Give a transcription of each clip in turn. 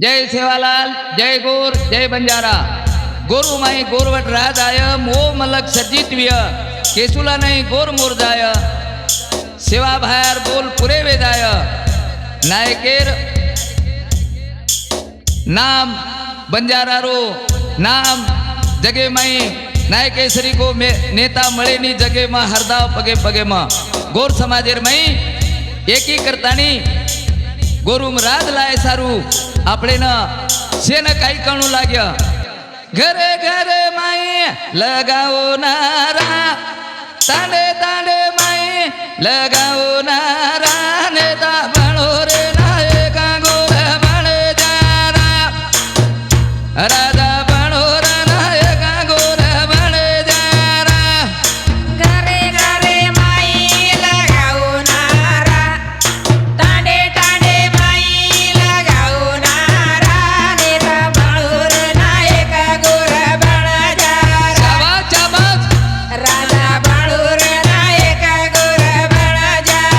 जय सेवालाल, जय गोर, जय बंजारा। गोरु माई गोरवट राज आय, मोह मलक सजित्व्य, केसुला नहीं गोर मुरजाय, सेवा भायर बोल पुरे वेदाय, नायकेर नाम बंजारा रो नाम जगे माई नायकेश्वरी को नेता मळे नी जगे में हरदाव पगे पगे में गोर समाजेर मई एकी करतानी गोरुम राज लाय सारू આપણે ન શેન કાઈ કણું લાગ્યા ઘરે ઘરે માઈ લગાવો નારા તાંડે તાંડે માઈ લગાવો નારા નેતા ભણો રે નાય કાંગો ભણે જારા રાજા ભણો રે નાય કાંગો ભણે જારા ઘરે ઘરે માઈ લગાવો નારા તાંડે તાંડે માઈ લગાવો નારા નેતા ભણોર નાયક ગોર ભણ જારા શાબાશ શાબાશ રાજા ભણોર નાયક ગોર ભણ જારા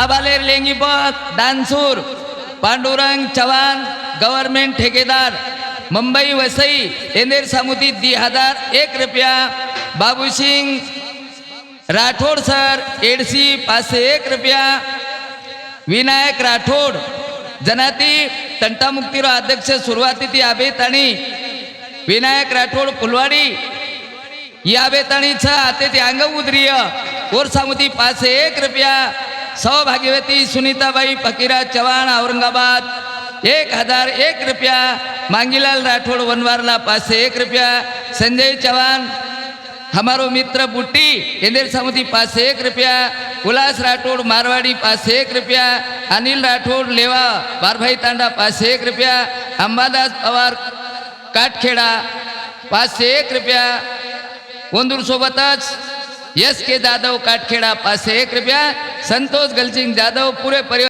आबालेर लेंगीपत दानसूर पांडुरंग चव्हाण गव्हर्नमेंट ठेकेदार मुंबई वसई एंदेर सामुती 1001 रुपया बाबू सिंग राठोड सर एडसी 501 रुपया विनायक राठोड जनाती तंटामुक्तीरो अध्यक्ष सुरुवाती ती आबेताणी विनायक राठोड फुलवाडी या बेताणीचा आते ते अंग उद्रिय कोरसामुती 501 रुपया सौभाग्यवती सुनीताबाई फकीरा चव्हाण औरंगाबाद 1001 रुपया मांगीलाल राठोड वनवारला 501 रुपया संजय चव्हाण हमारो मित्र बुट्टी इंदेर सामुती 501 रुपया उल्लास राठोड मारवाड़ी 501 रुपया अनिल राठोड लेवा बारभाई तांडा 501 रुपया अंबादास पवार काटखेडा 501 रुपया वंदूर सोबतच एस के जाधव काटखेडा 501 रुपया संतोष गलसिंग जाधव पूरे परिवार